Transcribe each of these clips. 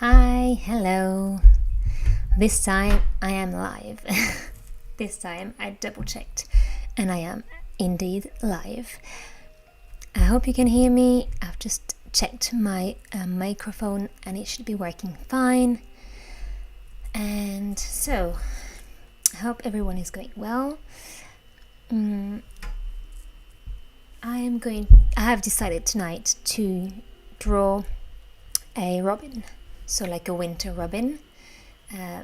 Hi, hello. This time I am live. This time I double checked and I am indeed live. I hope you can hear me. I've just checked my microphone and it should be working fine. And so, I hope everyone is going well. I have decided tonight to draw a robin. So like a winter robin,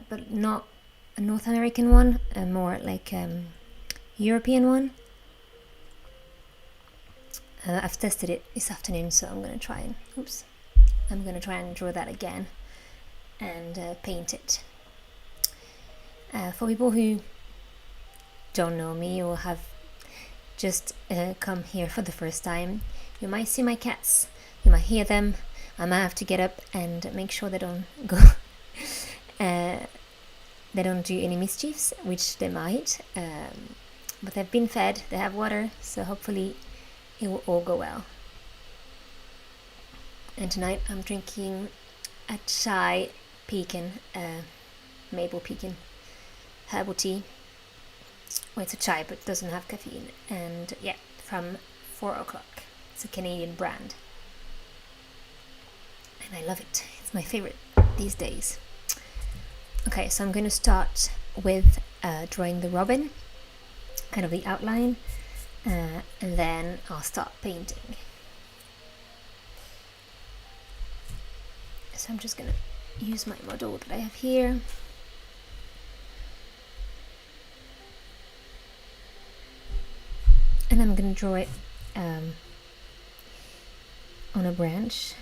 but not a North American one, more like European one. I've tested it this afternoon, so I'm gonna try and draw that again and paint it. For people who don't know me or have just come here for the first time, you might see my cats, you might hear them. I might have to get up and make sure they don't go, they don't do any mischiefs, which they might, but they've been fed, they have water, so hopefully it will all go well. And tonight I'm drinking a chai pecan, maple pecan herbal tea. Well, it's a chai but it doesn't have caffeine, and yeah, from 4 o'clock. It's a Canadian brand. And I love it. It's my favorite these days. Okay, so I'm going to start with drawing the robin, kind of the outline, and then I'll start painting. So I'm just going to use my model that I have here. And I'm going to draw it on a branch.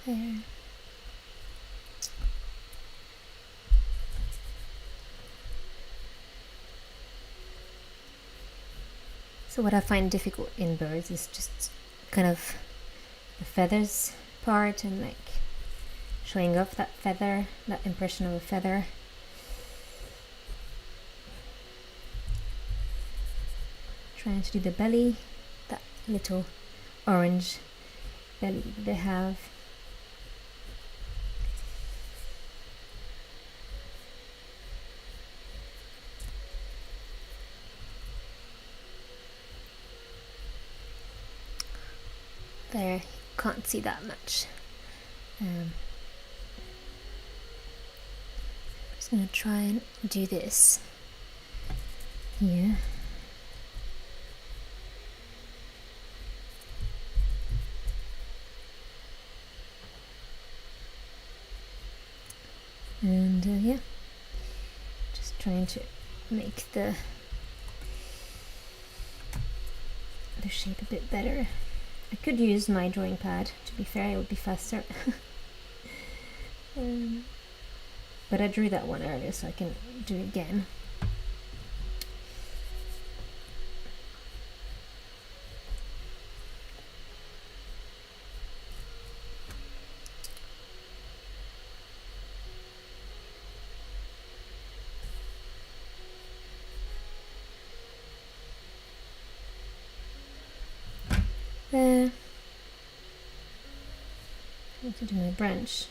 There. So what I find difficult in birds is just kind of the feathers part and like showing off that feather, that impression of a feather. Trying to do the belly, that little orange belly that they have. There, you can't see that much. I'm just going to try and do this here. And yeah, just trying to make the shape a bit better. I could use my drawing pad, to be fair, it would be faster. But I drew that one earlier, so I can do it again. There. I have to do my branch.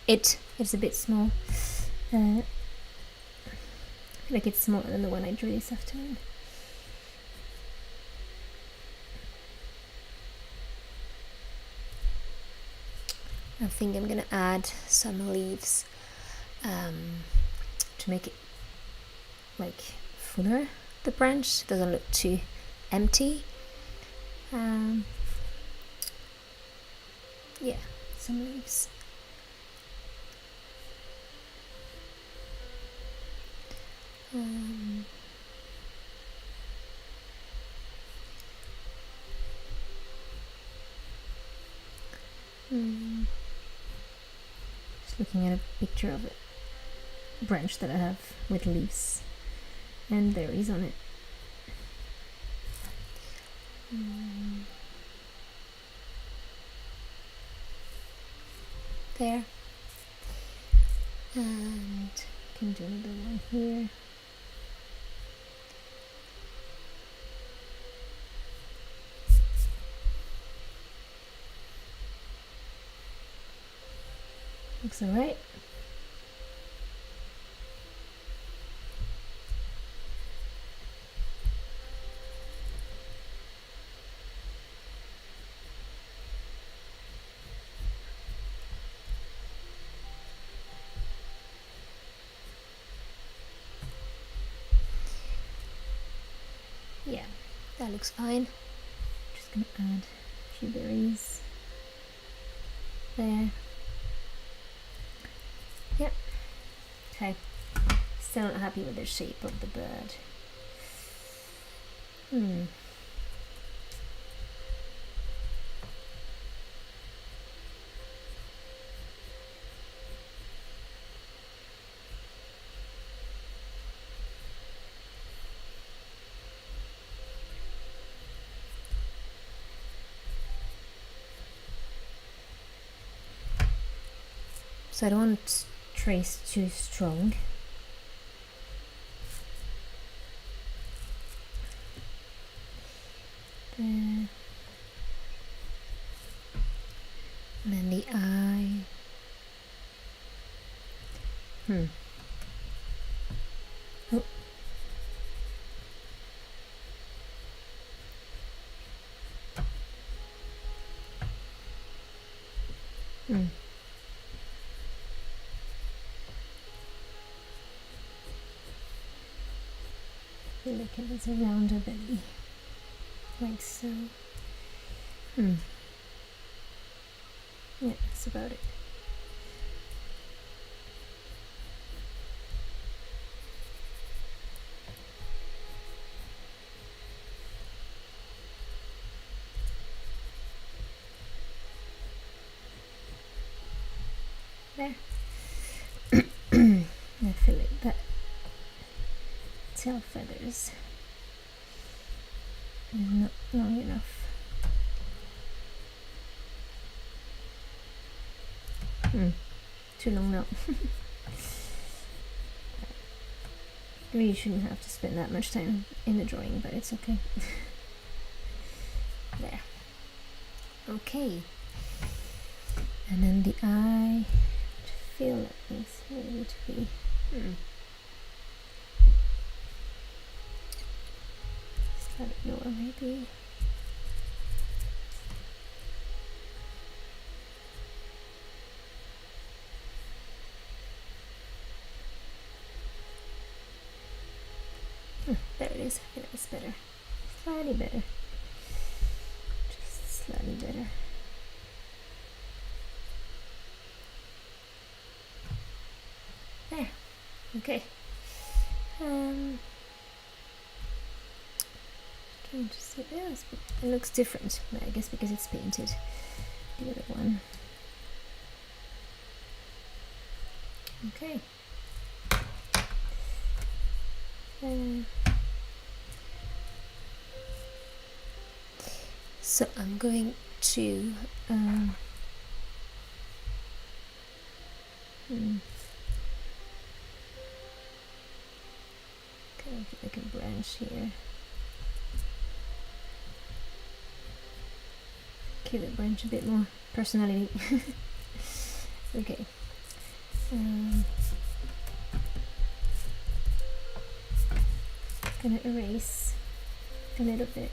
It is a bit small. I feel like it's smaller than the one I drew this afternoon. I think I'm gonna add some leaves to make it like fuller. The branch doesn't look too empty. Yeah, some leaves. Just looking at a picture of a branch that I have with leaves and berries on it. There. And I can do another one here. Looks alright. Yeah, that looks fine. Just gonna add a few berries there. Yep. Okay. Still not happy with the shape of the bird. So I don't want to trace too strong. There. And then the eye. Oh. I feel like it was around her belly, like so. Yeah, that's about it. There. I feel like that tail feathers is not long enough. Too long now. Really shouldn't have to spend that much time in the drawing, but it's okay. There. Okay. And then the eye, I feel like it's ready to be. Slightly lower, maybe. There it is. I feel like it's better. Slightly better. Just slightly better. There. Okay. Trying to see. Yeah, it looks different. I guess because it's painted. The other one. Okay. So I'm going to kind of like a branch here. Give the branch a bit more personality. Okay. Gonna erase a little bit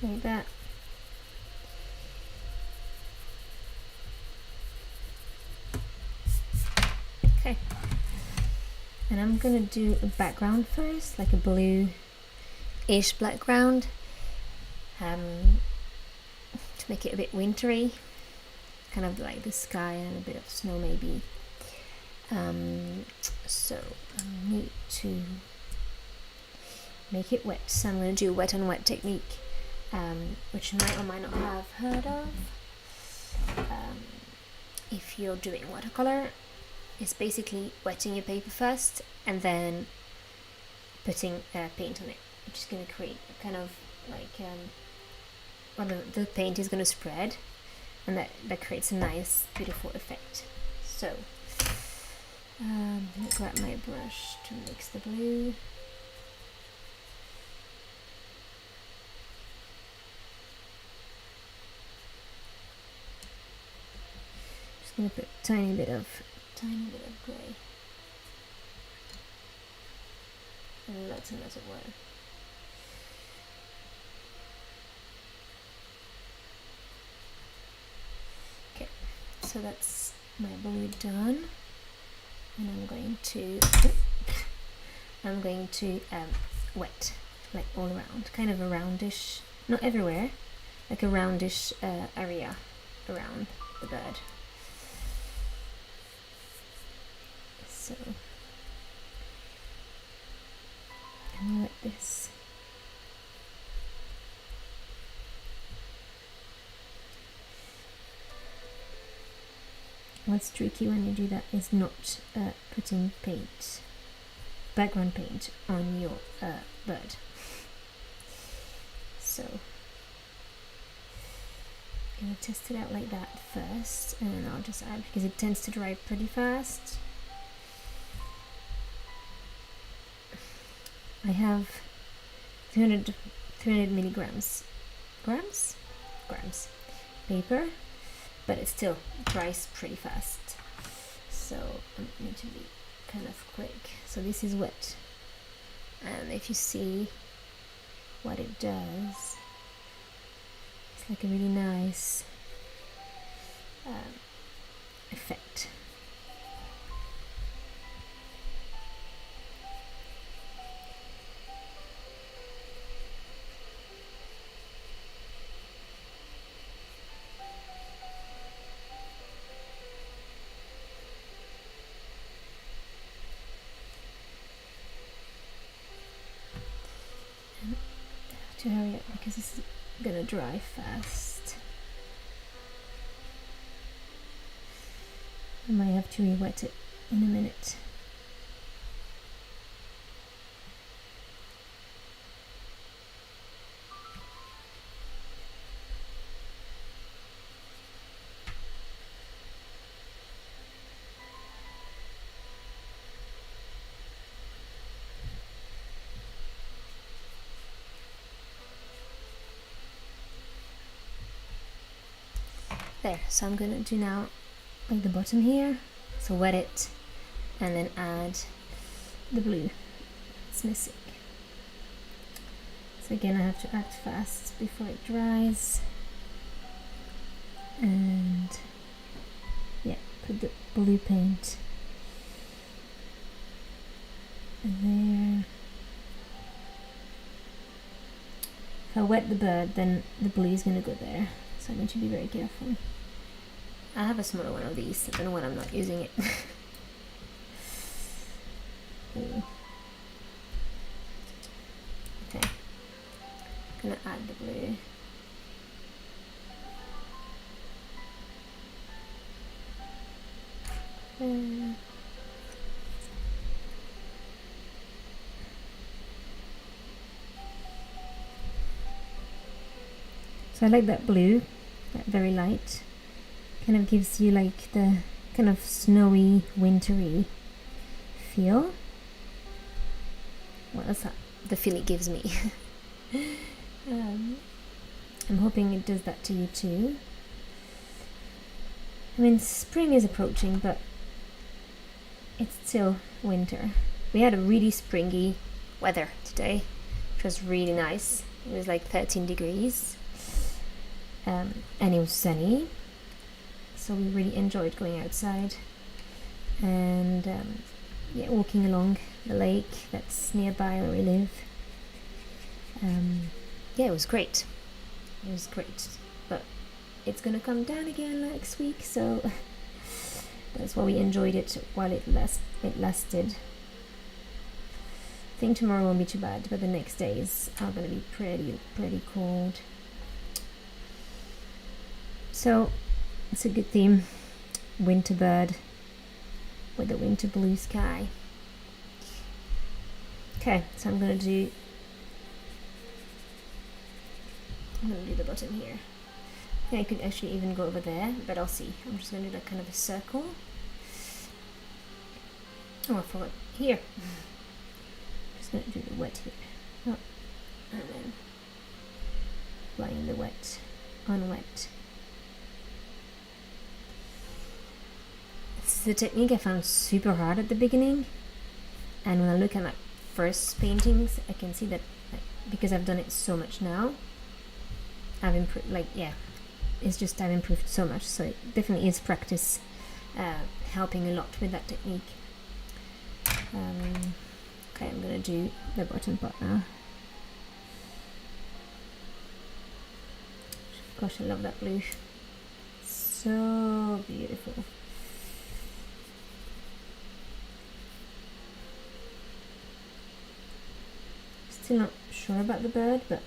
like that. Okay, and I'm gonna do a background first, like a blue-ish background, to make it a bit wintry, kind of like the sky and a bit of snow maybe. So I need to make it wet, so I'm going to do wet on wet technique, which you might or might not have heard of. If you're doing watercolor, it's basically wetting your paper first and then putting paint on it, which is going to create a kind of like the paint is going to spread, and that creates a nice beautiful effect. So let me grab my brush to mix the blue. Just going to put a tiny bit of grey and lots of water. Okay, so that's my blue done, and I'm going to wet like all around, kind of a roundish, not everywhere, like a roundish area around the bird. So and wet this. What's tricky when you do that is not putting paint, background paint, on your bird. So I'm going to test it out like that first, and then I'll just add, because it tends to dry pretty fast. I have 300 milligrams paper, but it still dries pretty fast, so I need to be kind of quick. So this is wet, and if you see what it does, it's like a really nice effect. To hurry up because this is gonna dry fast. I might have to re-wet it in a minute. There, so I'm gonna do now like the bottom here, so wet it and then add the blue it's missing. So again, I have to act fast before it dries, and yeah, put the blue paint there. If I wet the bird, then the blue is gonna go there, so I need to be very careful. I have a smaller one of these, I don't know when I'm not using it. Okay, I'm gonna add the blue. So I like that blue, that very light. Kind of gives you like the kind of snowy, wintry feel. Well, that's the feel it gives me. I'm hoping it does that to you too. I mean, spring is approaching, but it's still winter. We had a really springy weather today, which was really nice. It was like 13 degrees, and it was sunny. So we really enjoyed going outside and yeah, walking along the lake that's nearby where we live. Yeah, it was great. It was great, but it's gonna come down again next week, so That's why we enjoyed it while it lasted. I think tomorrow won't be too bad, but the next days are going to be pretty cold. So it's a good theme. Winter bird with the winter blue sky. Okay, so I'm gonna do the bottom here. I think I could actually even go over there, but I'll see. I'm just gonna do like kind of a circle. Oh, I forgot here. Just gonna do the wet here. Oh, and then applying the wet on wet. This is a technique I found super hard at the beginning, and when I look at my first paintings, I can see that because I've done it so much now, I've improved. Like, yeah, it's just I've improved so much. So it definitely is practice helping a lot with that technique. Okay, I'm gonna do the bottom part now. Gosh, I love that blue. So beautiful. Still not sure about the bird, but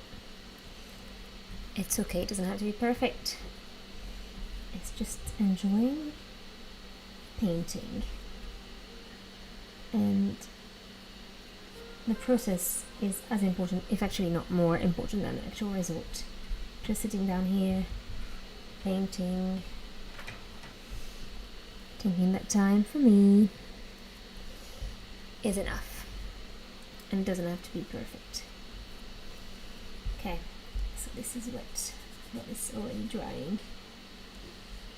it's okay. It doesn't have to be perfect. It's just enjoying painting, and the process is as important, if actually not more important, than the actual result. Just sitting down here, painting, taking that time for me is enough. And it doesn't have to be perfect. Okay, so this is what is already drying.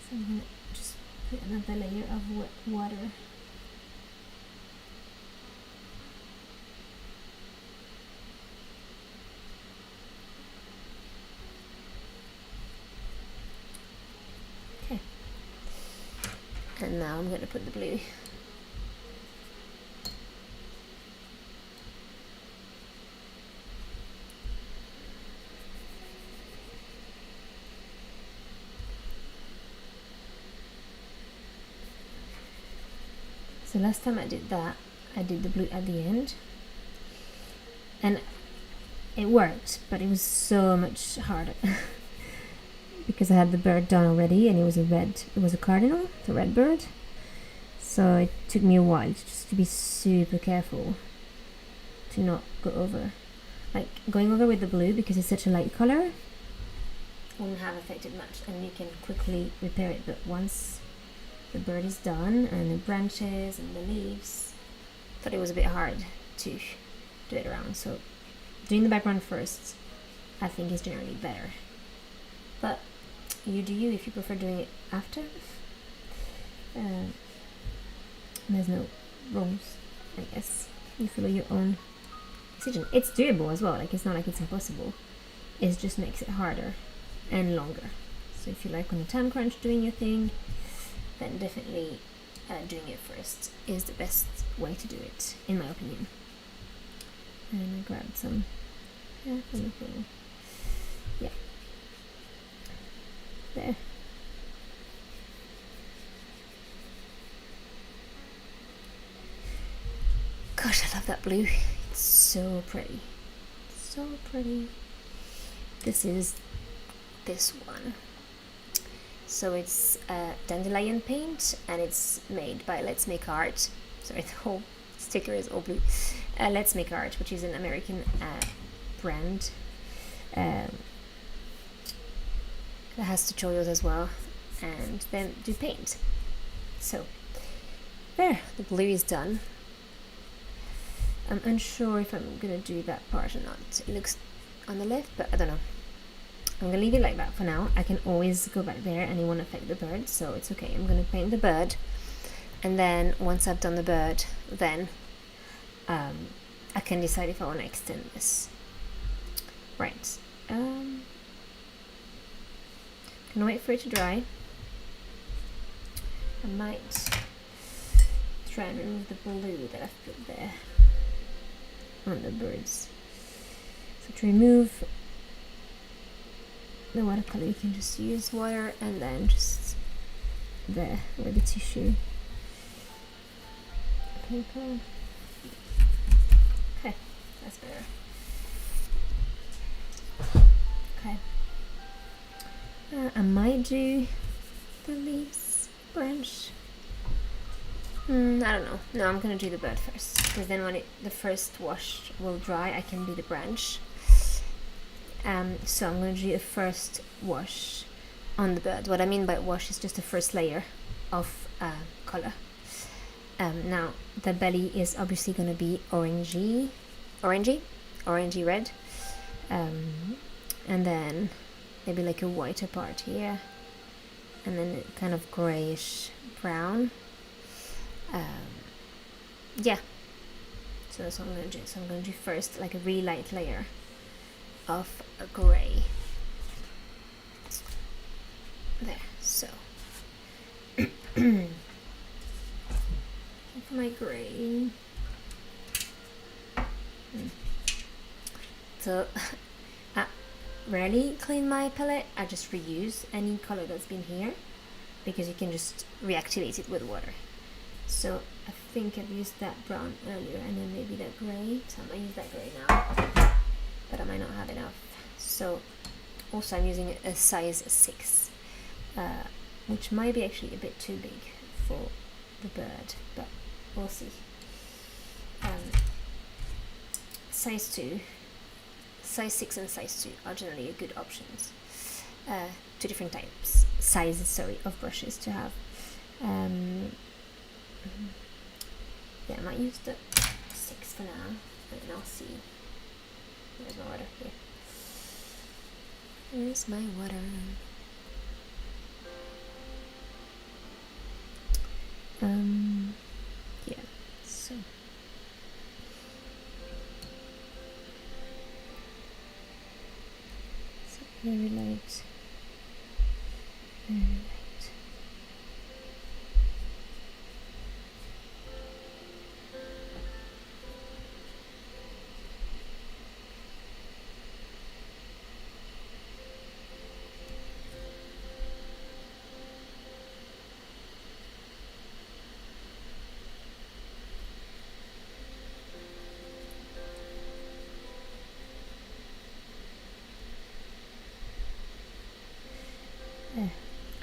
So I'm gonna just put another layer of wet water. Okay, and now I'm gonna put the blue. So last time I did that, I did the blue at the end, and it worked, but it was so much harder because I had the bird done already, and it was a cardinal, the red bird. So it took me a while just to be super careful to not go over. Like going over with the blue, because it's such a light color, wouldn't have affected much, and you can quickly repair it. But once the bird is done, and the branches and the leaves, I thought it was a bit hard to do it around. So doing the background first, I think, is generally better. But you do you if you prefer doing it after. There's no rules, I guess. You follow your own decision. It's doable as well. Like, it's not like it's impossible. It just makes it harder and longer. So if you like on a time crunch doing your thing, then definitely doing it first is the best way to do it, in my opinion. And I grabbed some from the thing. Yeah. There. Gosh, I love that blue. It's so pretty. So pretty. This is this one. So it's dandelion paint, and it's made by Let's Make Art. Sorry, the whole sticker is all blue. Let's Make Art, which is an American brand that has tutorials as well, and then do paint. So there, the blue is done. I'm unsure if I'm gonna do that part or not. It looks on the left, but I don't know. I'm gonna leave it like that for now. I can always go back there, and it won't affect the bird, so it's okay. I'm gonna paint the bird, and then once I've done the bird, then I can decide if I want to extend this. Right. Gonna wait for it to dry. I might try and remove the blue that I've put there on the birds. So to remove the watercolor, you can just use water and then just there with the tissue paper. Okay, that's better. Okay. I might do the leaves branch. I don't know. No, I'm gonna do the bird first, because then when the first wash will dry, I can do the branch. So I'm gonna do a first wash on the bird. What I mean by wash is just the first layer of color. Now the belly is obviously gonna be orangey red, and then maybe like a whiter part here, and then kind of grayish brown. Yeah, so that's what I'm going to do. So I'm going to do first like a really light layer of a grey. There, so for my grey. So I rarely clean my palette. I just reuse any color that's been here, because you can just reactivate it with water. So I think I've used that brown earlier, and then maybe that grey, so I might use that grey now, but I might not have enough. So also I'm using a size 6, which might be actually a bit too big for the bird, but we'll see. Size 2, size 6 and size 2 are generally good options. 2 different sizes of brushes to have. Yeah, I might use the 6 for now, and then I'll see. Where's my water? Here. Where's my water? Yeah, so. Very light. Very light.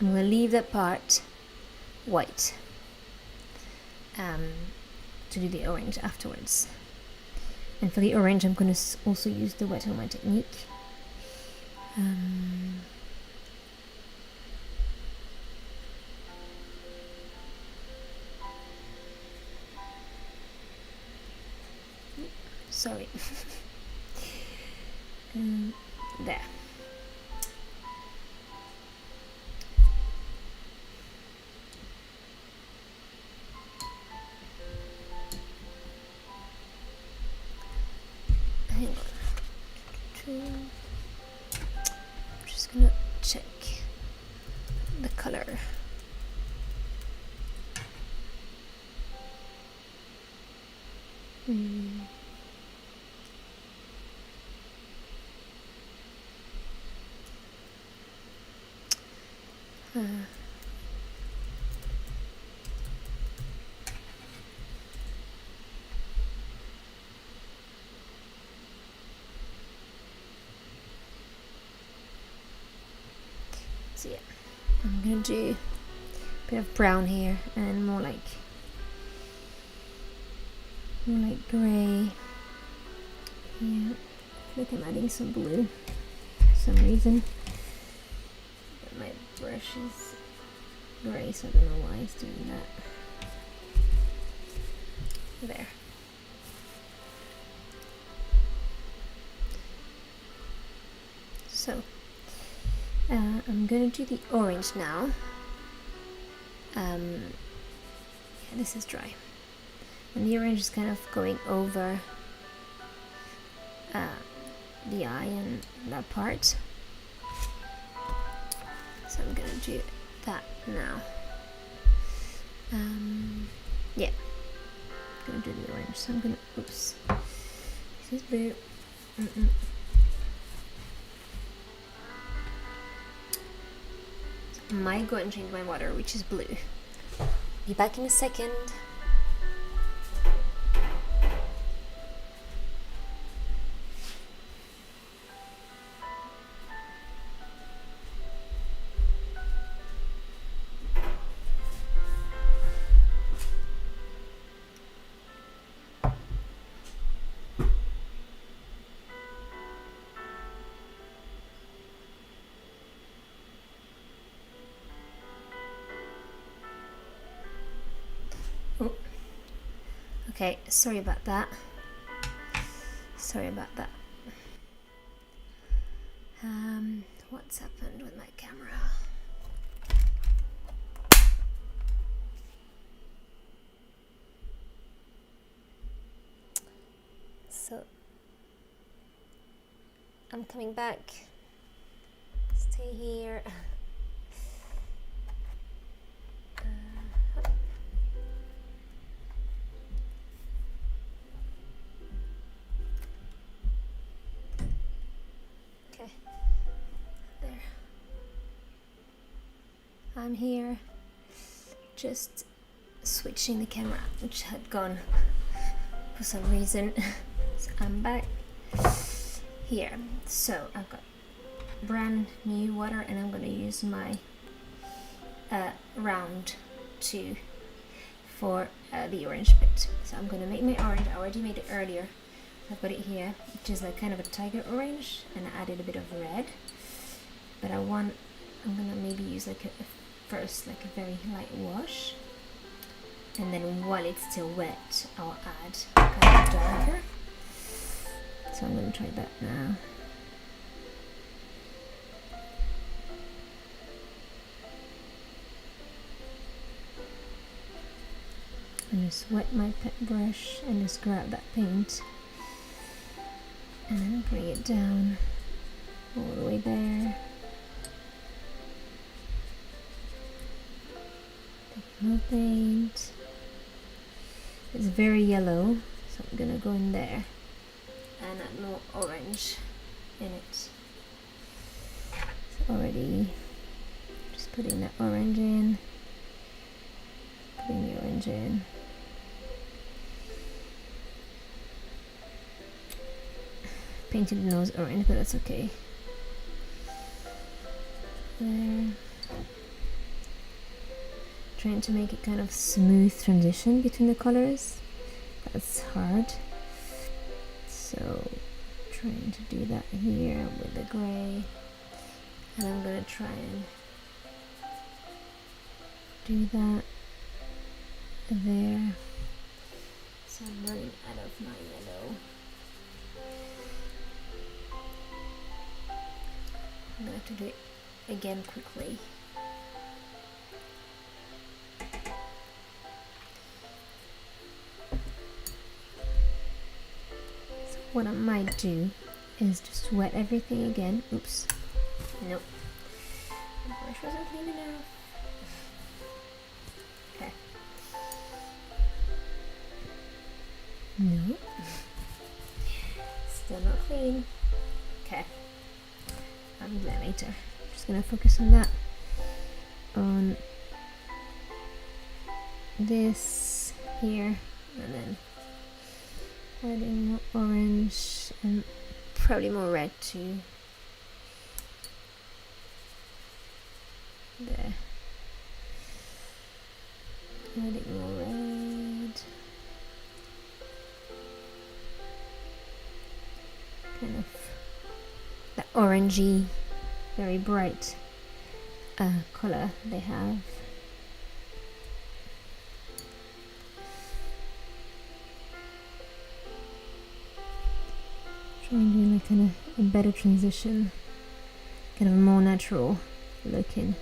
I'm going to leave that part white to do the orange afterwards. And for the orange, I'm going to also use the wet on my technique. Sorry. There. Hang on. I'm just gonna check the color. So yeah, I'm gonna do a bit of brown here and more like grey. Yeah, I feel like I'm adding some blue for some reason. But my brush is grey, so I don't know why it's doing that. There. So I'm going to do the orange now. Yeah, this is dry. And the orange is kind of going over the eye and that part. So I'm going to do that now. Yeah, I'm going to do the orange. So I'm going to, oops, this is blue. I might go and change my water, which is blue. Be back in a second. Okay, sorry about that. Sorry about that. What's happened with my camera? So I'm coming back. Stay here. Okay, there. I'm here, just switching the camera, which had gone for some reason. So I'm back here. So I've got brand new water, and I'm going to use my round 2 for the orange bit. So I'm going to make my orange. I already made it earlier. I've got it here, which is like kind of a tiger orange, and I added a bit of red. But I'm going to maybe use like first like a very light wash, and then while it's still wet I'll add kind of darker. So I'm going to try that now. And just wet my brush and just grab that paint and then bring it down all the way there. More paint. It's very yellow, so I'm gonna go in there and add more orange in it. So already just putting that orange in, putting the orange in. Painted the nose orange, but that's okay. There. Trying to make it kind of smooth transition between the colors. That's hard. So trying to do that here with the gray. And I'm gonna try and do that there. So I'm running out of my yellow. I'm gonna have to do it again quickly. What I might do is just wet everything again. Oops. Nope. The brush wasn't clean enough. Okay. No. Still not clean. Okay. I'll do that later. I'm just gonna focus on that. On this here, and then adding more orange and probably more red too. There. Adding more red. Kind of that orangey, very bright color they have. Trying to do like kind of a better transition, kind of a more natural looking.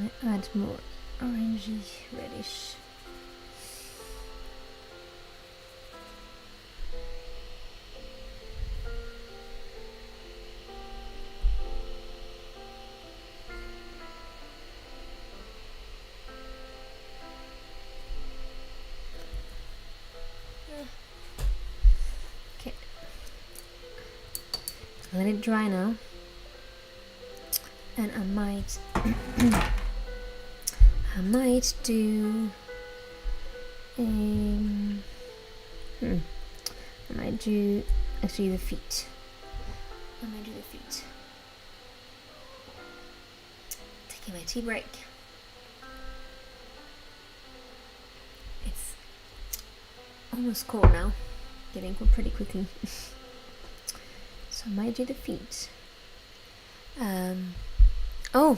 I add more orangey, reddish. let it dry now, and I might I might do I might do actually the feet. I might do the feet. Taking my tea break. It's almost cold now, getting cold pretty quickly. So I might do the feet. Oh,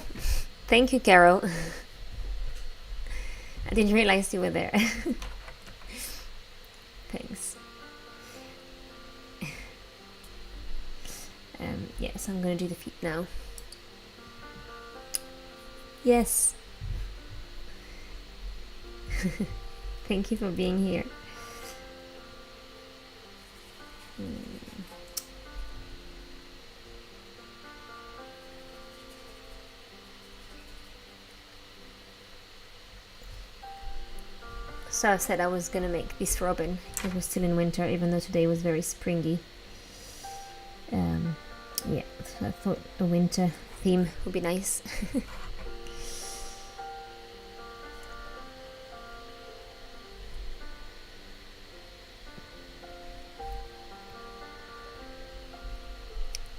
thank you, Carol. I didn't realize you were there. Thanks. Yes, I'm gonna do the feet now. Yes. Thank you for being here. So I said I was gonna make this robin. It was still in winter, even though today was very springy. Yeah, so I thought a winter theme would be nice.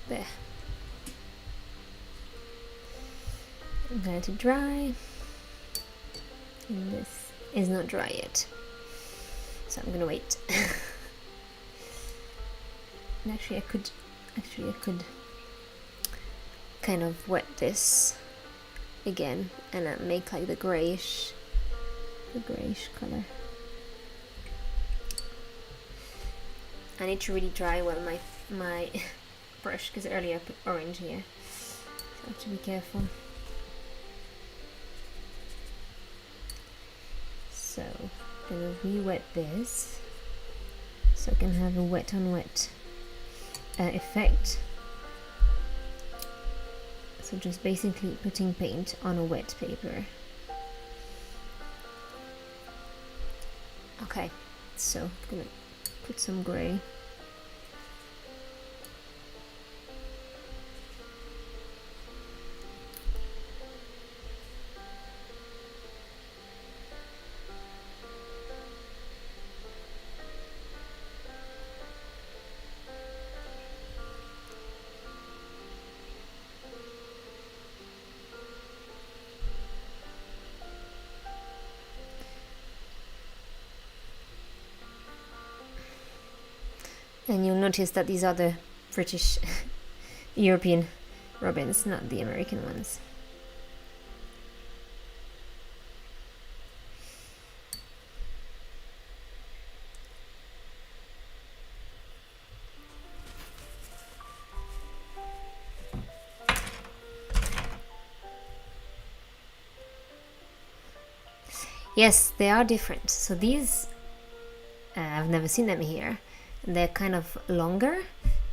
There. I'm going to dry. And this is not dry yet, so I'm gonna wait. And actually I could kind of wet this again and make like the grayish color. I need to really dry well my brush, because earlier I put orange here, so I have to be careful. So I'm gonna re-wet this so I can have a wet on wet effect. So just basically putting paint on a wet paper. Okay, so I'm gonna put some grey. And you'll notice that these are the British European robins, not the American ones. Yes, they are different. So these, I've never seen them here. They're kind of longer,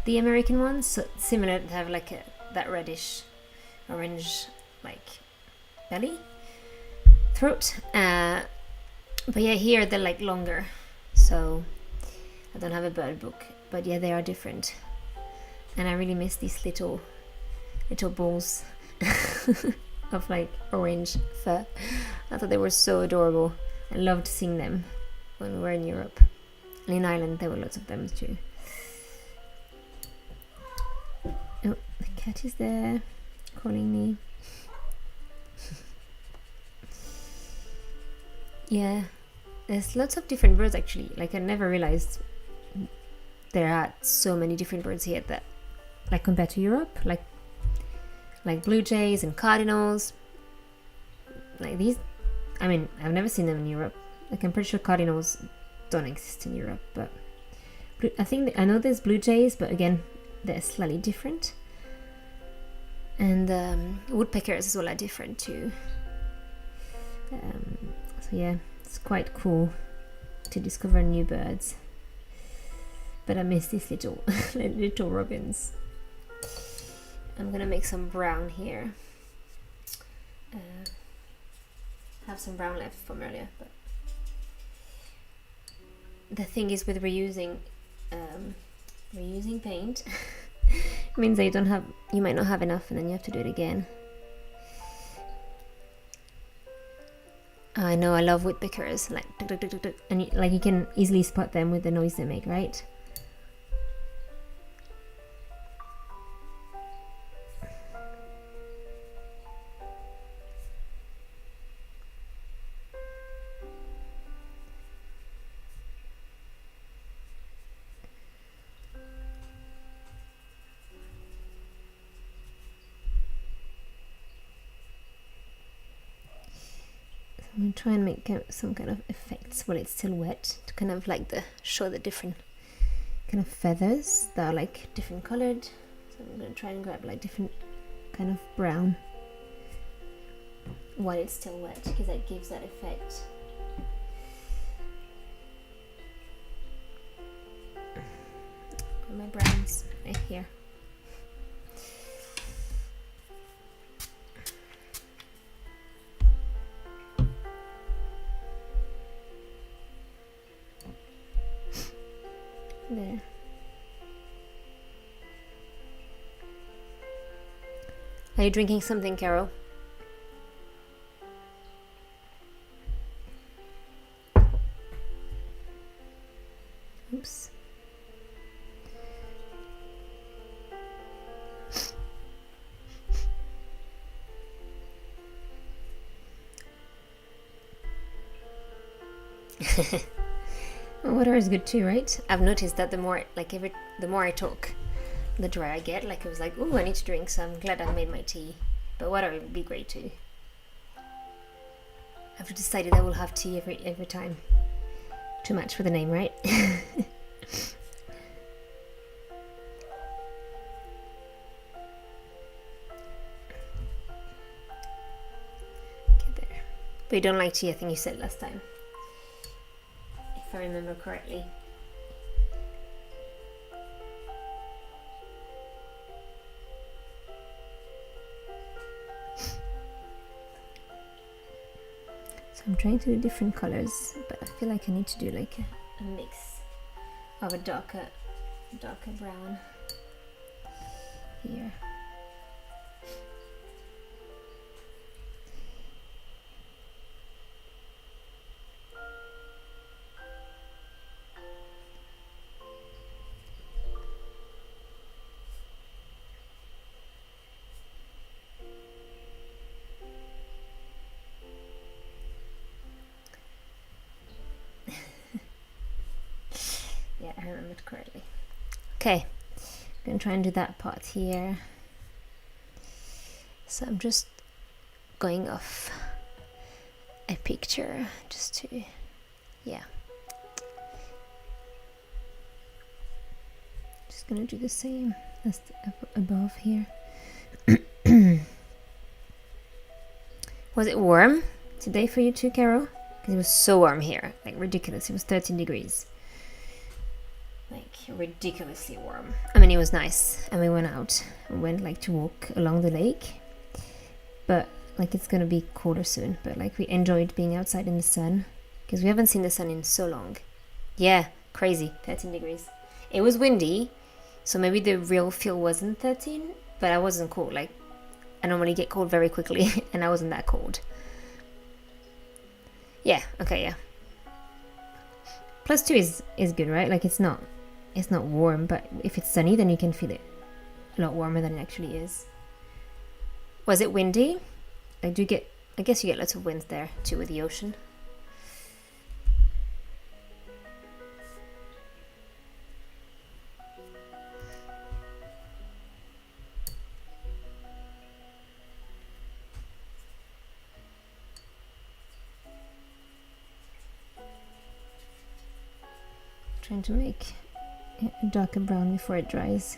the American ones, so similar, they have like that reddish orange like belly, throat, but yeah, here they're like longer. So I don't have a bird book, but yeah, they are different, and I really miss these little balls of like orange fur. I thought they were so adorable. I loved seeing them when we were in Europe. And in Ireland there were lots of them too. Oh, the cat is there calling me. Yeah, there's lots of different birds actually. Like I never realized there are so many different birds here, that like compared to Europe, like blue jays and cardinals. Like these, I mean, I've never seen them in Europe. Like I'm pretty sure cardinals don't exist in Europe, but I know there's blue jays, but again, they're slightly different. And woodpeckers as well are different too. So yeah, it's quite cool to discover new birds. But I miss these little little robins. I'm gonna make some brown here. Have some brown left from earlier, but the thing is with reusing paint It means that you might not have enough, and then you have to do it again. I know, I love woodpeckers, like tuk, tuk, tuk, tuk, tuk. And you can easily spot them with the noise they make, right? I'm going to try and make some kind of effects while it's still wet to kind of like show the different kind of feathers that are like different colored. So I'm going to try and grab like different kind of brown while it's still wet, because that gives that effect. My browns right here. There. Are you drinking something, Carol? Oops. Water is good too, right? I've noticed that the more I talk, the drier I get. Like, it was like, ooh, I need to drink, so I'm glad I made my tea. But water would be great too. I've decided I will have tea every time. Too much for the name, right? Okay, there. But you don't like tea, I think you said last time, if I remember correctly. So I'm trying to do different colors, but I feel like I need to do like a mix of a darker brown here. Yeah, I remembered correctly. Okay, I'm gonna try and do that part here. So I'm just going off a picture just to, yeah. Just gonna do the same as above here. Was it warm today for you too, Carol? Because it was so warm here, like ridiculous. It was 13 degrees. Like ridiculously warm. I mean, it was nice, and we went out. We went like to walk along the lake, but like it's gonna be colder soon. But like we enjoyed being outside in the sun, because we haven't seen the sun in so long. Yeah, crazy. 13 degrees. It was windy, so maybe the real feel wasn't 13, but I wasn't cold. Like, I normally get cold very quickly, and I wasn't that cold. Yeah, okay, yeah. +2 is good, right? Like, it's not warm, but if it's sunny, then you can feel it a lot warmer than it actually is. Was it windy? Like, I guess you get lots of winds there too with the ocean. Trying to make a darker brown before it dries.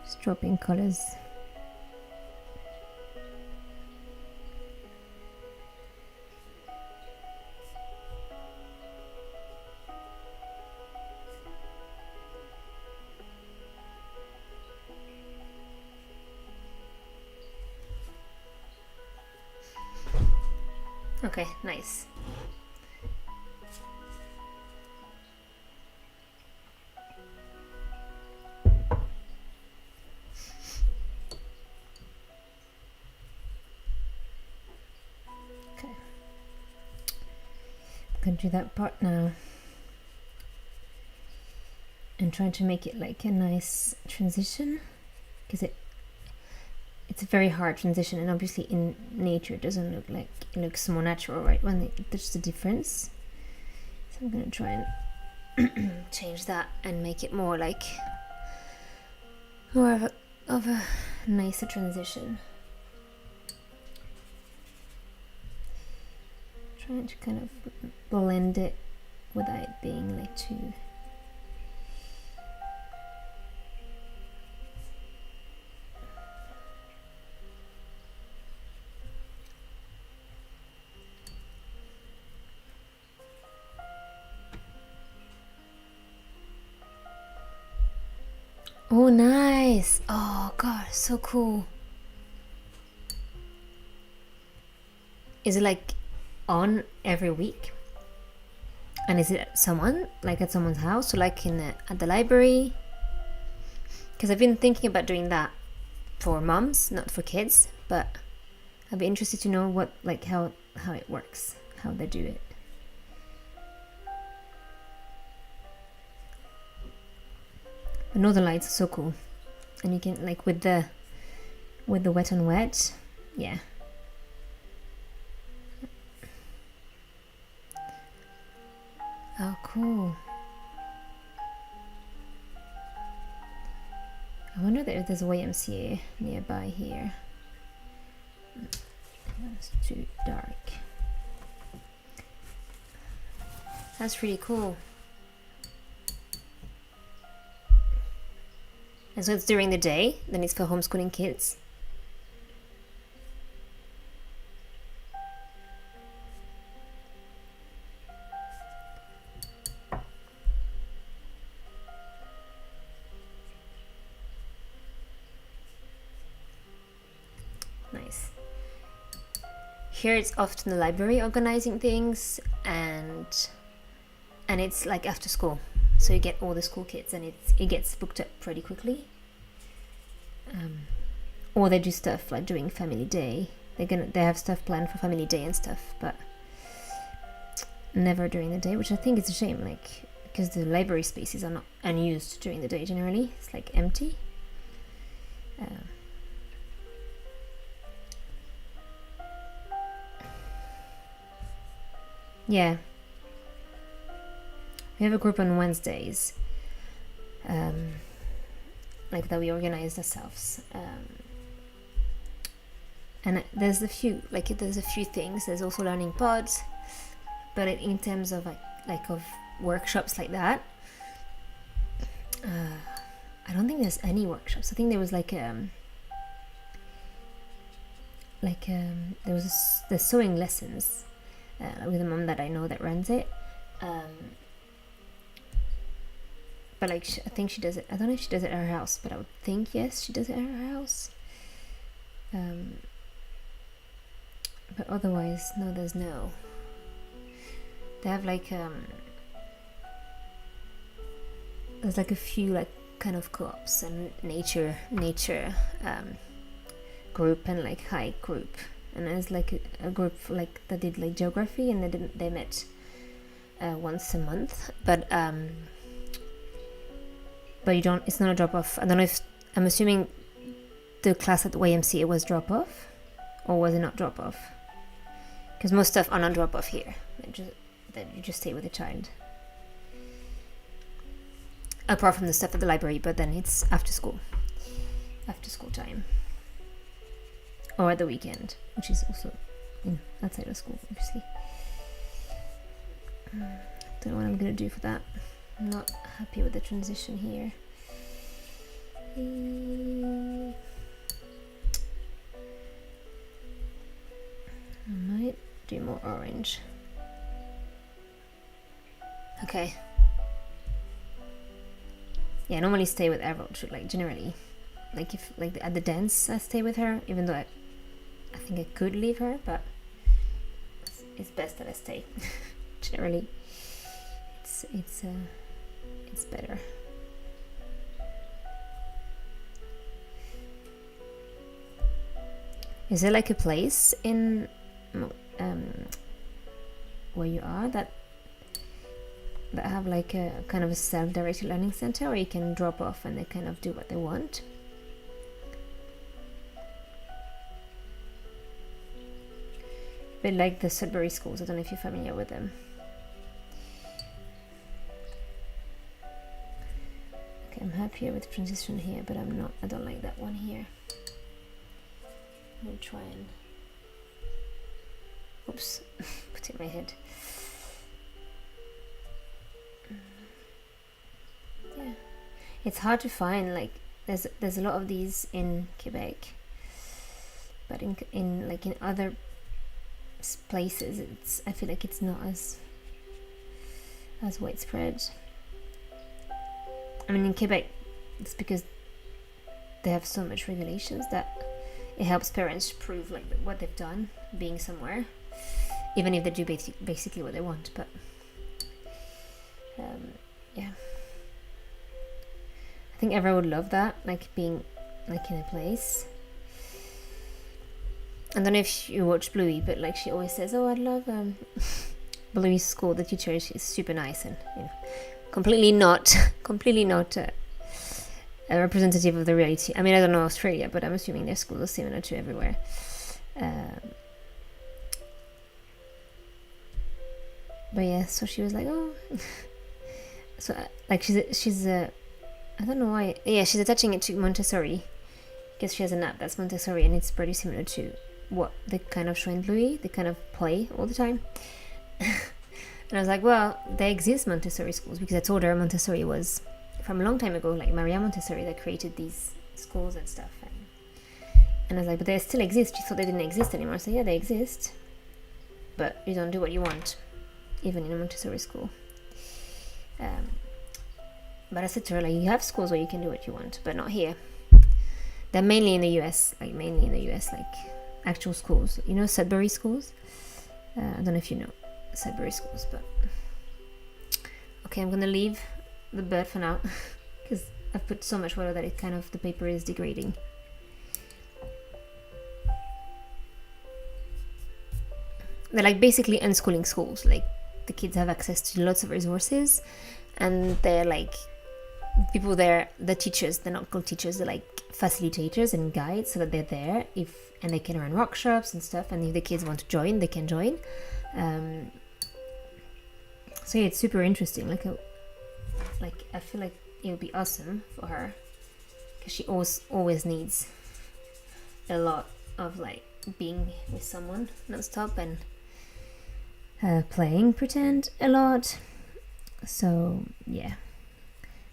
Just dropping colors. Okay, nice. gonna do that part now and trying to make it like a nice transition, because it's a very hard transition, and obviously in nature it doesn't look like, it looks more natural, right, when there's the difference. So I'm gonna try and change that and make it more like more of a nicer transition. Trying to kind of blend it without it being like too. Oh, nice. Oh god, so cool. Is it like on every week? And is it at someone's house, or like at the library? Because I've been thinking about doing that for moms, not for kids, but I'd be interested to know what, like, how it works, how they do it. The northern lights are so cool, and you can, like, with the wet on wet, yeah. Oh, cool. I wonder if there's a YMCA nearby here. That's too dark. That's really cool. And so it's during the day, then it's for homeschooling kids. Nice. Here it's often the library organizing things, and it's like after school. So you get all the school kids, and it gets booked up pretty quickly. Or they do stuff like during family day. They have stuff planned for family day and stuff, but never during the day, which I think is a shame. Like, because the library spaces are not unused during the day generally. It's like empty. Yeah. We have a group on Wednesdays, like that we organize ourselves, and there's a few things. There's also learning pods, but in terms of like of workshops like that, I don't think there's any workshops. I think there was there was the sewing lessons with a mom that I know that runs it. But like, I think she does it. I don't know if she does it at her house, but I would think yes, she does it at her house. But otherwise, no, there's no. They have there's like a few like kind of co-ops and nature group and like hike group, and there's like a group like that did like geography, and they met once a month, but you don't, it's not a drop-off. I don't know if, I'm assuming the class at the YMCA was drop-off, or was it not drop-off? Because most stuff are not drop-off here, that you just stay with the child. Apart from the stuff at the library, but then it's after school time. Or at the weekend, which is also outside of school, obviously. Don't know what I'm going to do for that. I'm not happy with the transition here. I might do more orange. Okay. Yeah, I normally stay with Avril, like generally. Like if at the dance I stay with her, even though I think I could leave her, but it's best that I stay. Generally. It's better. Is there like a place in where you are that that have like a kind of a self-directed learning center where you can drop off and they kind of do what they want. But like the Sudbury schools, I don't know if you're familiar with them. Okay, I'm happier with the transition here, but I'm not, I don't like that one here. I'm gonna try and, oops, put it in my head. Yeah, it's hard to find, like there's a lot of these in Quebec, but in like in other places, it's, I feel like it's not as widespread. I mean, in Quebec, it's because they have so much regulations that it helps parents prove like what they've done being somewhere, even if they do basically what they want. But yeah, I think everyone would love that, like being like in a place. I don't know if you watch Bluey, but like she always says, "Oh, I love Bluey's school. The teacher is super nice," and you know, completely not a representative of the reality. I mean, I don't know Australia, but I'm assuming their schools are similar to everywhere. But yeah, so she was like, "Oh," so like she's I don't know why. Yeah, she's attaching it to Montessori because she has an app that's Montessori, and it's pretty similar to what they kind of show in Bluey. They kind of play all the time. And I was like, well, there exist Montessori schools, because I told her Montessori was from a long time ago, like Maria Montessori that created these schools and stuff. And I was like, but they still exist. She thought they didn't exist anymore. So yeah, they exist, but you don't do what you want, even in a Montessori school. But I said to her, like, you have schools where you can do what you want, but not here. They're mainly in the US, like actual schools. You know, Sudbury schools? I don't know if you know Sudbury schools, but... Okay, I'm gonna leave the bird for now, because I've put so much water that it kind of, the paper is degrading. They're like basically unschooling schools. Like, the kids have access to lots of resources, and they're like, people there, the teachers, they're not called teachers, they're like facilitators and guides, so that they're there and they can run workshops and stuff, and if the kids want to join, they can join. So yeah, it's super interesting. Like I feel like it would be awesome for her, because she always needs a lot of like being with someone non-stop and playing pretend a lot. So yeah,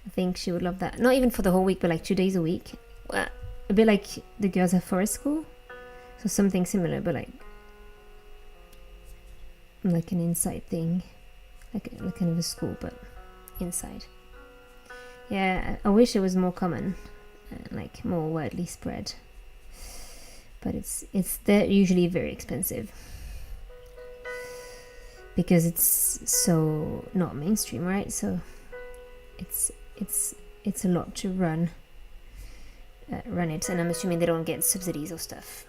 I think she would love that. Not even for the whole week, but like 2 days a week. A bit like the girls at forest school. So something similar, but like an inside thing, like kind of a school, but inside. Yeah, I wish it was more common, like more widely spread. But they're usually very expensive, because it's so not mainstream, right? So it's a lot to run it, and I'm assuming they don't get subsidies or stuff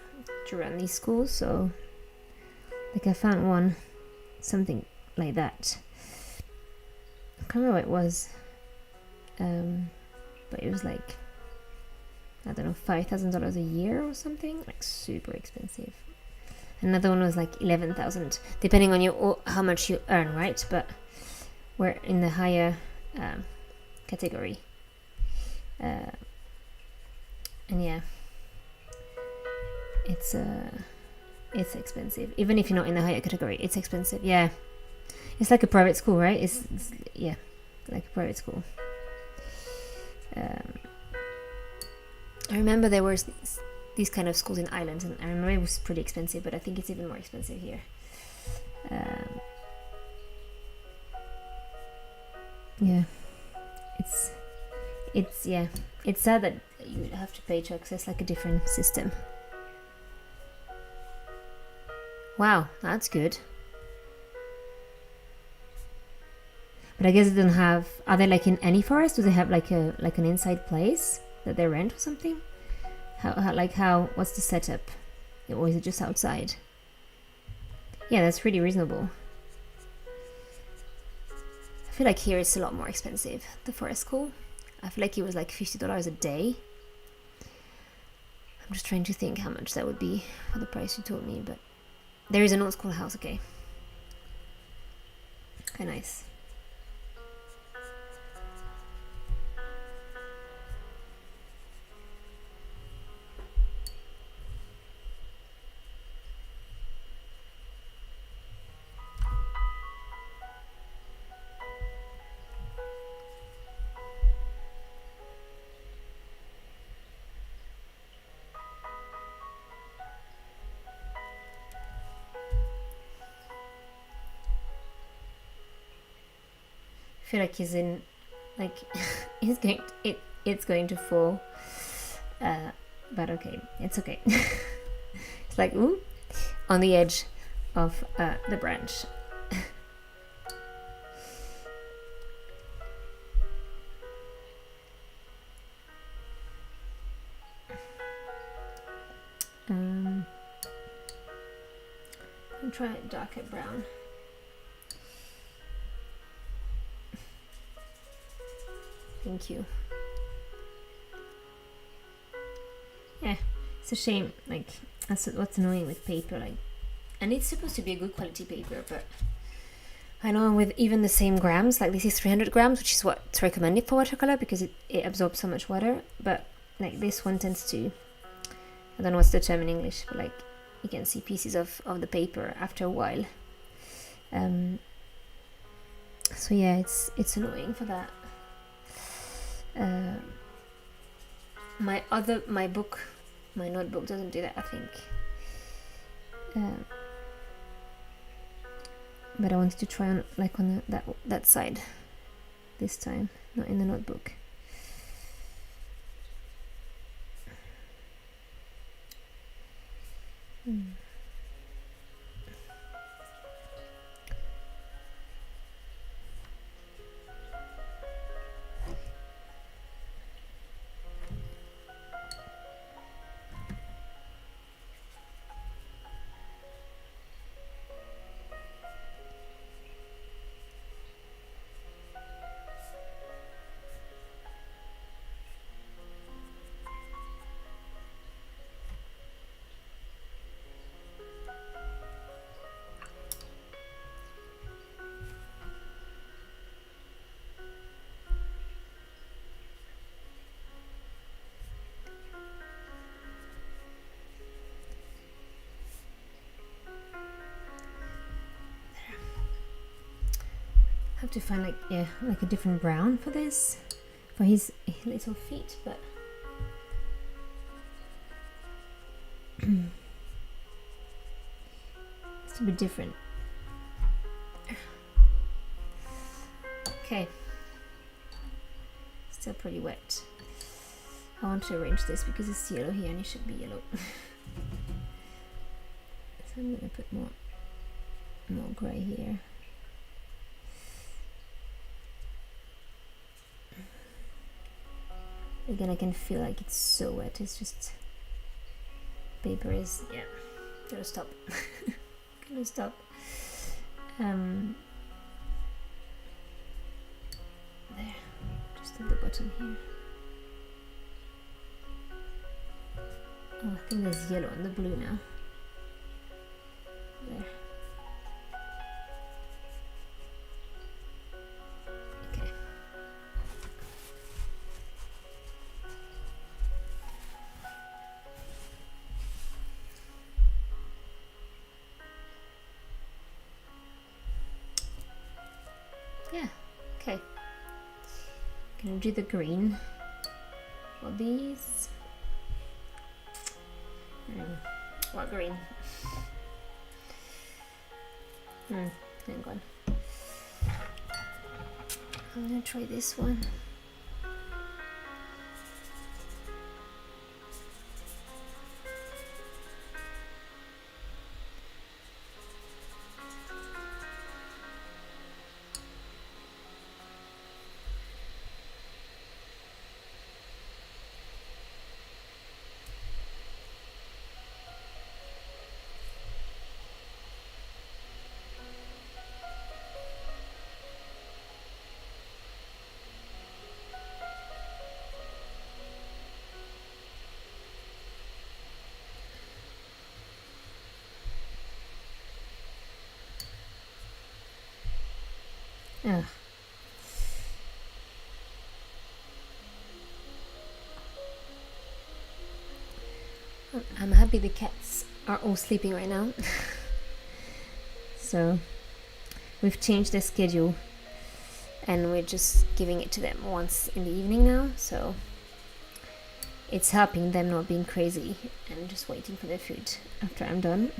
to run these schools. So like I found something like that. I can't remember what it was, but it was like, I don't know, $5,000 a year or something, like super expensive. Another one was like 11,000, depending on how much you earn, right? But we're in the higher category, and yeah, it's expensive. Even if you're not in the higher category, it's expensive. Yeah, it's like a private school, right? It's yeah, like a private school. I remember there was these kind of schools in Ireland, and I remember it was pretty expensive, but I think it's even more expensive here. Yeah, it's sad that you have to pay to access like a different system. Wow, that's good. But I guess they don't have. Are they like in any forest? Do they have like an inside place that they rent or something? How what's the setup? Or is it just outside? Yeah, that's pretty reasonable. I feel like here it's a lot more expensive, the forest school. I feel like it was like $50 a day. I'm just trying to think how much that would be for the price you told me, but there is an old schoolhouse, okay. Okay, nice. I feel like he's in, like, it's going to fall, but okay, it's okay. It's like, ooh, on the edge of the branch. I'll try a darker brown. Thank you. Yeah, it's a shame, like, that's what's annoying with paper, like, and it's supposed to be a good quality paper, but I know with even the same grams, like this is 300 grams, which is what's recommended for watercolor because it absorbs so much water, but like this one tends to, I don't know what's the term in English, but like you can see pieces of the paper after a while. So yeah, it's annoying for that. My notebook doesn't do that, I think. But I wanted to try on like on that side this time, not in the notebook. Have to find like a different brown for this, for his little feet, but it's a bit different. Okay, still pretty wet. I want to arrange this because it's yellow here and it should be yellow. So I'm gonna put more grey here. Again, I can feel like it's so wet. It's just paper is, yeah. Gotta stop. Gotta stop. There, just at the bottom here. Oh, I think there's yellow and the blue now. There. Okay. Yeah, okay. Gonna do the green for these. What green? Hang on. I'm gonna try this one. Ugh. I'm happy the cats are all sleeping right now. So we've changed their schedule and we're just giving it to them once in the evening now, so it's helping them not being crazy and just waiting for their food after I'm done.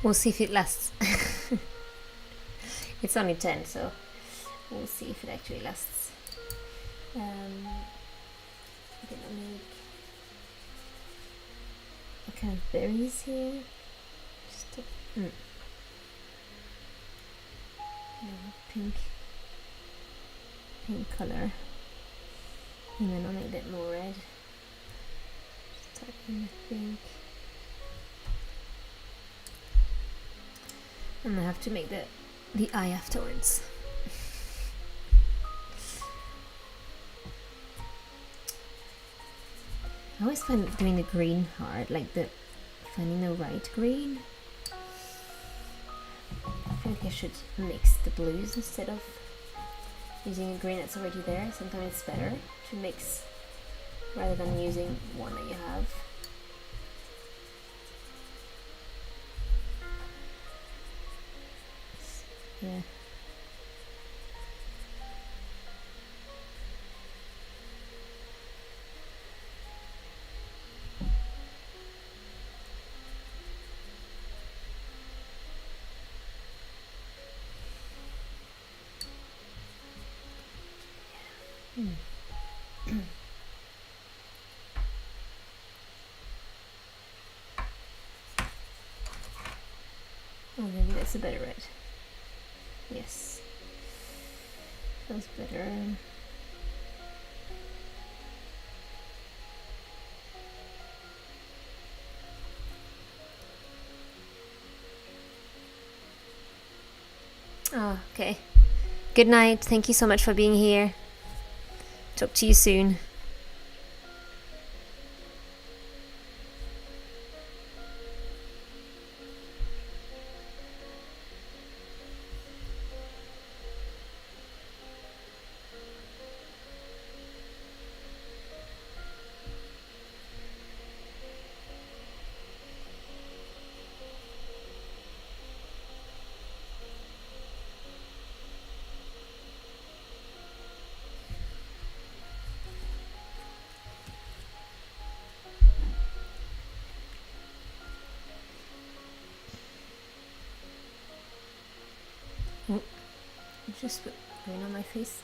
We'll see if it lasts. It's only 10, so we'll see if it actually lasts. I'm gonna make a kind of berries here. Just a, pink color, and then I'll make that more red. Start in pink. And I have to make the eye afterwards. I always find doing the green hard, like finding the right green. I feel like I should mix the blues instead of using a green that's already there. Sometimes it's better to mix rather than using one that you have. Yeah. Oh, maybe that's a better red. Yes, feels better. Oh, okay. Good night. Thank you so much for being here. Talk to you soon. Just put green on my face.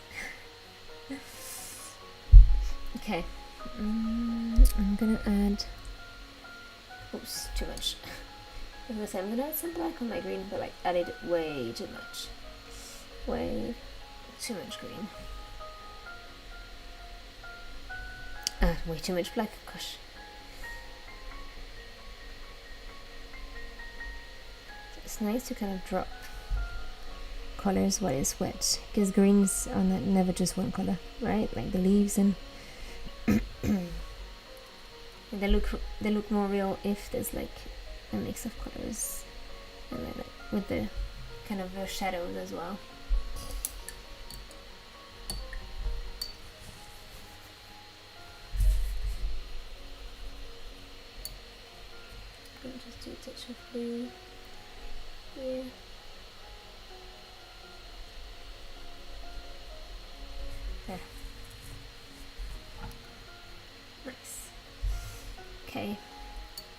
Okay, I'm gonna add, oops, too much. I was gonna say I'm gonna add some black on my green, but like added way too much. Way too much green. Way too much black, gosh. It's nice to kind of drop colors while it's wet, because greens are never just one color, right? Like the leaves, and they look more real if there's like a mix of colors, and then like, with the kind of shadows as well. I'm gonna just do a touch of blue here. There. Nice. Okay,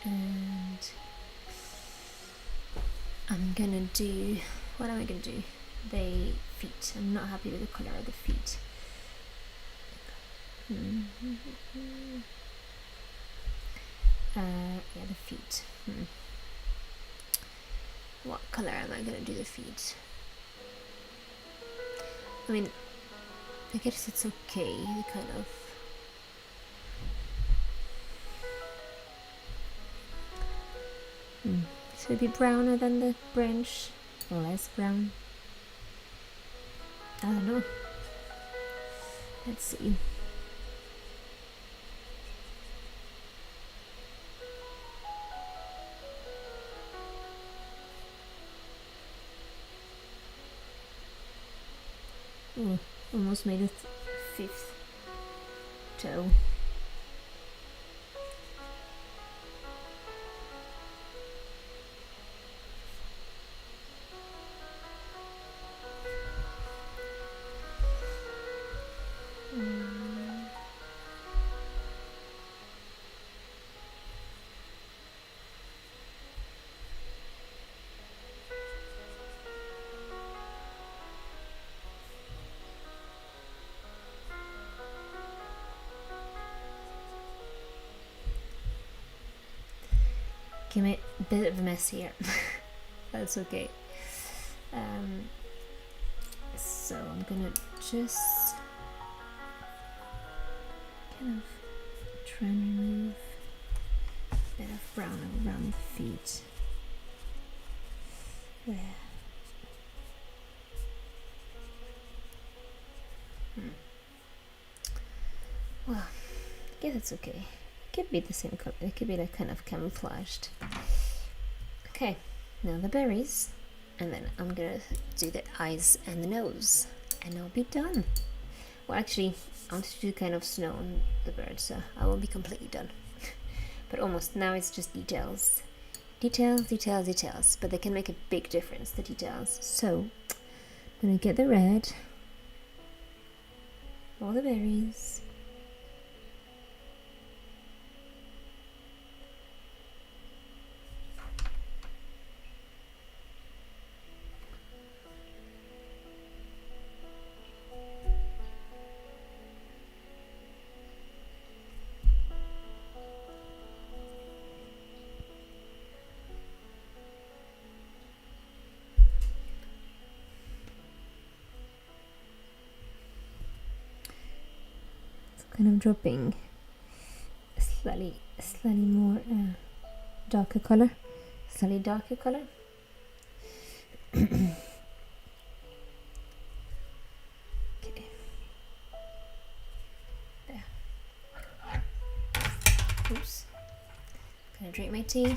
and I'm gonna do what am I gonna do? The feet. I'm not happy with the color of the feet. Yeah, the feet. What color am I gonna do the feet? I mean, I guess it's okay, the kind of... Should it be browner than the branch? Or less brown? I don't know. Let's see. Oh, almost made a fifth toe. Give me a bit of a mess here. That's okay. So I'm gonna just kind of try and remove a bit of brown around the feet. There. Well, I guess it's okay. It could be the same color. It could be like kind of camouflaged. Okay, now the berries, and then I'm gonna do the eyes and the nose, and I'll be done. Well, actually, I want to do kind of snow on the bird, so I won't be completely done. But almost. Now it's just details. Details, details, details. But they can make a big difference, the details. So, I'm gonna get the red, all the berries. Kind of dropping a slightly more darker color, slightly darker color. Okay. There. Oops. Gonna drink my tea.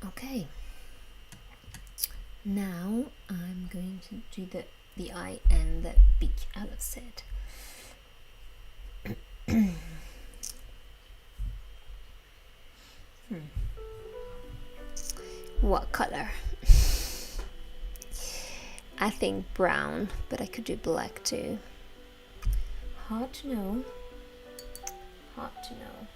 Okay. Now I'm going to do the eye and the beak, as I've said. What color? I think brown, but I could do black too. Hard to know. Hard to know.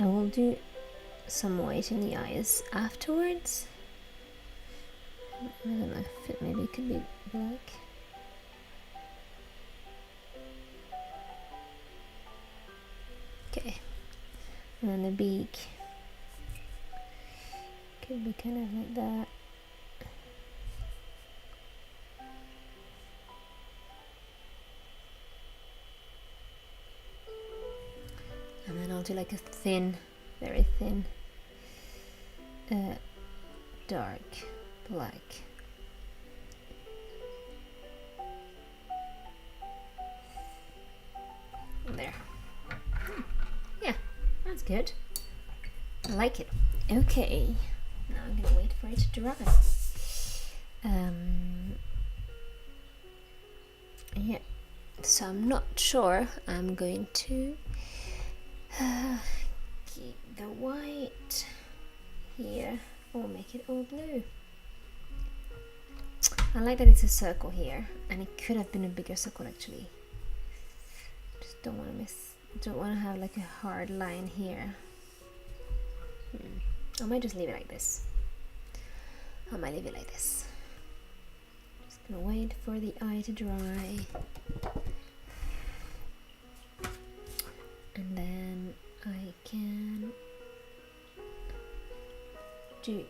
I will do some white in the eyes afterwards. I don't know if it maybe could be black. Okay, and then the beak could be kind of like that. And then I'll do like a thin, very thin, dark black. There. Yeah, that's good. I like it. Okay, now I'm gonna wait for it to dry. Yeah, so I'm not sure I'm going to keep the white here, or make it all blue. I like that it's a circle here, and it could have been a bigger circle actually. Just don't want to miss, don't want to have like a hard line here. I might just leave it like this. I might leave it like this. Just gonna wait for the eye to dry. And then I can do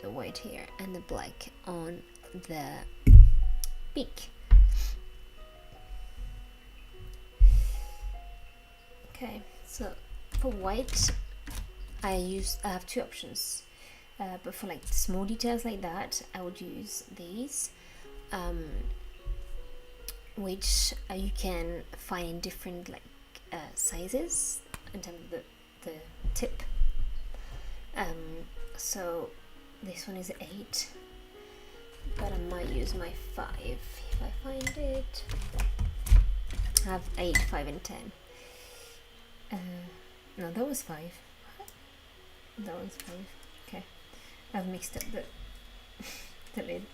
the white here and the black on the beak. Okay, so for white I have two options, but for like small details like that I would use these, which you can find in different like sizes in terms of the tip. So this one is 8, but I might use my 5 if I find it. I have 8, 5 and 10. No, that was 5. That was 5. Okay, I've mixed up the lid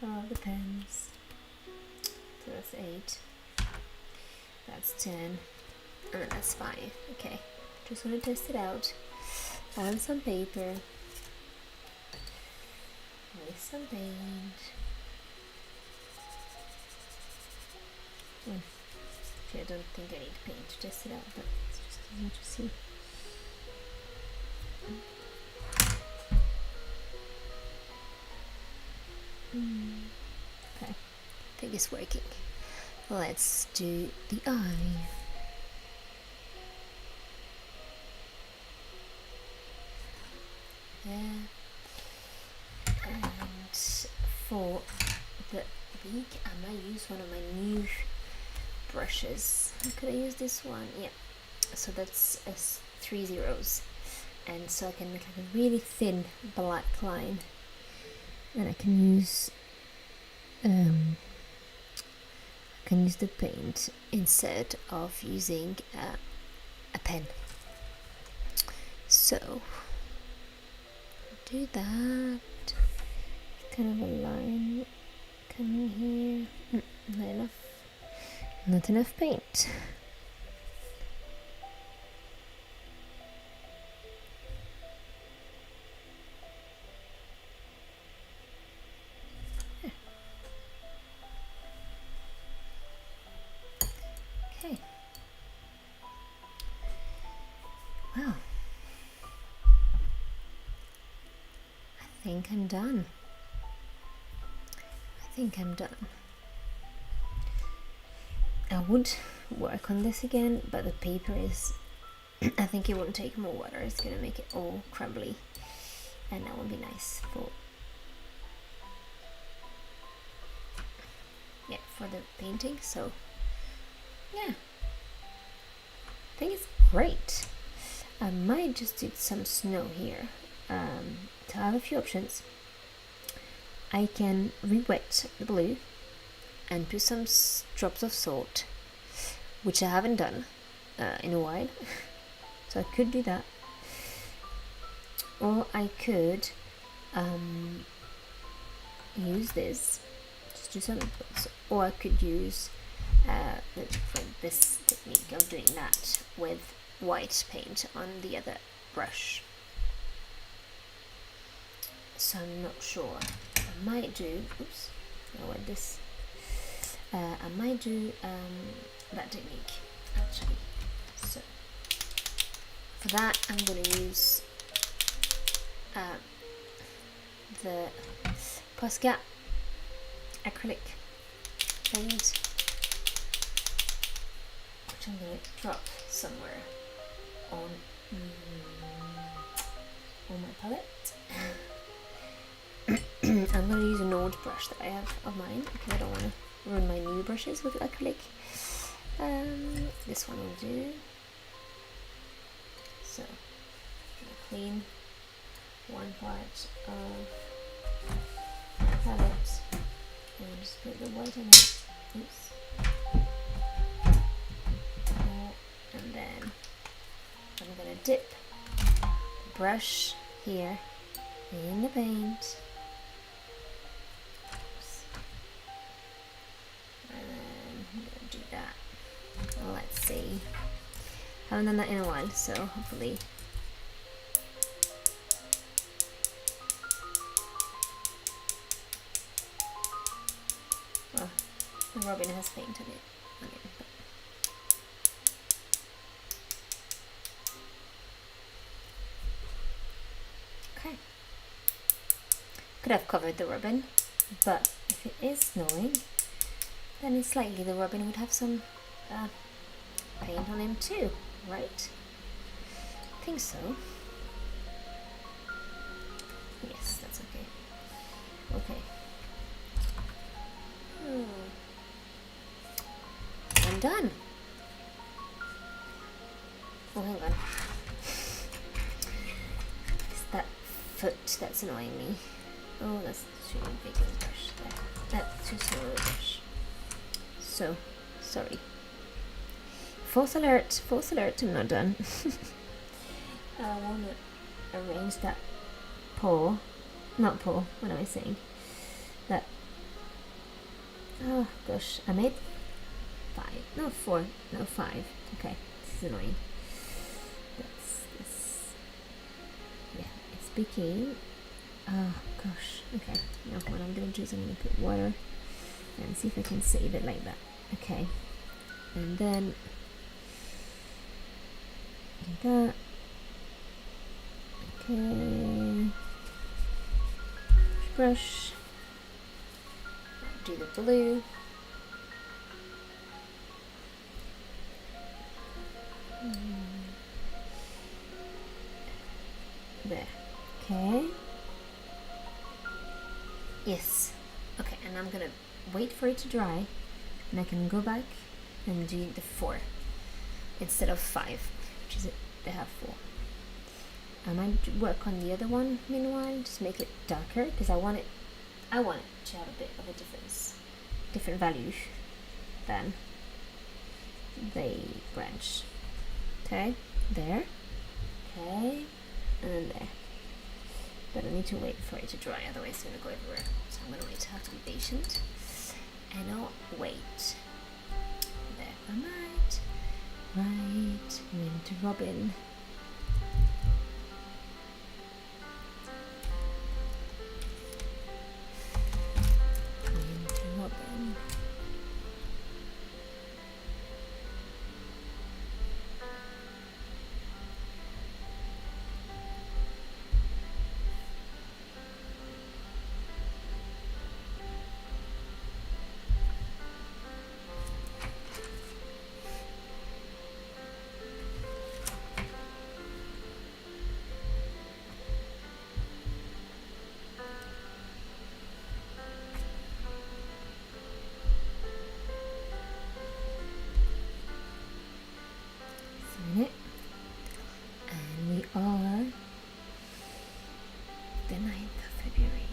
of the pens. So that's 8, that's 10, and that's 5. Okay, just want to test it out on some paper with some paint. Actually, I don't think I need paint to test it out, but it's just easy to see. Okay, I think it's working. Let's do the eye. There. And for the beak, I might use one of my new brushes. Could I use this one? Yeah. So that's 3 zeros, and so I can make like a really thin black line. And I can use the paint instead of using a pen. So do that. Kind of a line coming here. Not enough paint. Okay. Well, I think I'm done. I would work on this again, but the paper is, I think it won't take more water. It's gonna make it all crumbly, and that won't be nice for the painting. So yeah, I think it's great. I might just do some snow here. So I have a few options. I can re-wet the blue and put some drops of salt, which I haven't done in a while. So I could do that, or I could use this, just do some, or I could use this technique of doing that with white paint on the other brush. So I'm not sure. I might do, oops, I went this. I might do that technique actually. So for that, I'm going to use the Posca acrylic paint, which I'm going to drop somewhere on my palette. I'm going to use an old brush that I have of mine because I don't want to ruin my new brushes with acrylic. This one will do. So I'll clean one part of my palette and just put the white on it. Oops. And then I'm going to dip brush here in the paint. And then I'm gonna do that. Let's see. Haven't done that in a while, so hopefully. Well, the robin has paint on it. Okay. Could have covered the robin, but if it is snowing, then it's likely the robin would have some paint on him too, right? I think so. Yes, that's okay. Okay. I'm done. Oh, hang on. It's that foot that's annoying me. Oh, that's too big of a brush there. That's too small of a brush. So, sorry. False alert, I'm not done. I want to arrange that paw. Not paw, what am I saying? That, oh gosh, I made 5, no 4, no 5. Okay, this is annoying. That's this. Yeah, it's became. Oh gosh. Okay. Now what I'm gonna do is I'm gonna put water and see if I can save it like that. Okay. And then like that. Okay. Brush. Do the blue. There. Okay. Yes. Okay, and I'm gonna wait for it to dry, and I can go back and do the 4 instead of 5, which is it. They have 4. I might work on the other one meanwhile, just make it darker because I want it to have a bit of a different value than the branch. Okay, there. Okay, and then there. But I need to wait for it to dry, otherwise it's gonna go everywhere. So I'm gonna wait. I have to be patient, and I'll wait. There, I'm right. Winter robin. Winter robin. It. And we are the 9th of February.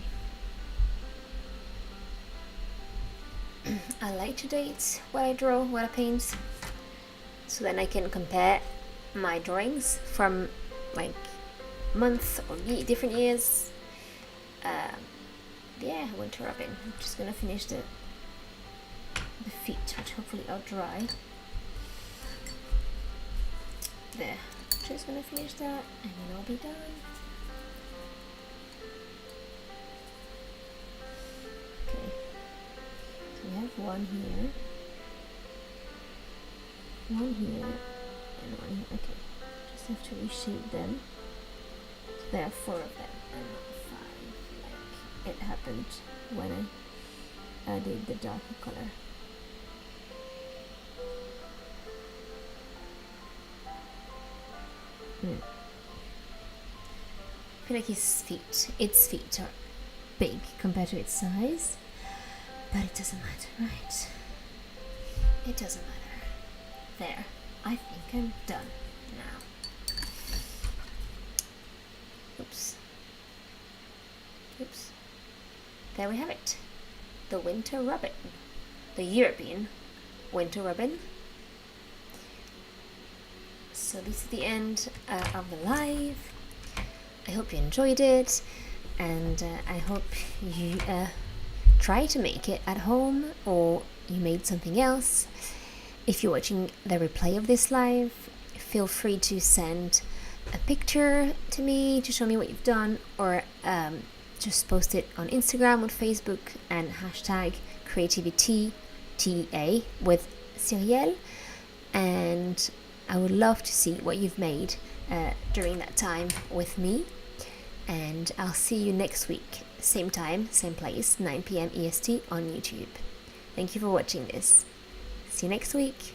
I like to date what I draw, what I paint, so then I can compare my drawings from like months or different years. Yeah, winter robin. I'm just gonna finish the feet, which hopefully are dry. There, just gonna finish that and then I'll be done. Okay, so we have one here, and one here. Okay, just have to reshape them. So there are 4 of them and not 5, like it happened when I added the darker color. I feel like its feet are big compared to its size, but it doesn't matter, right? It doesn't matter. There, I think I'm done now. Oops. There we have it. The winter robin. The European winter robin. So this is the end of the live. I hope you enjoyed it, and I hope you try to make it at home, or you made something else. If you're watching the replay of this live, feel free to send a picture to me to show me what you've done, or just post it on Instagram or Facebook and hashtag CreativiTea with Cyrielle, and I would love to see what you've made during that time with me. And I'll see you next week, same time, same place, 9 p.m. EST on YouTube. Thank you for watching this. See you next week.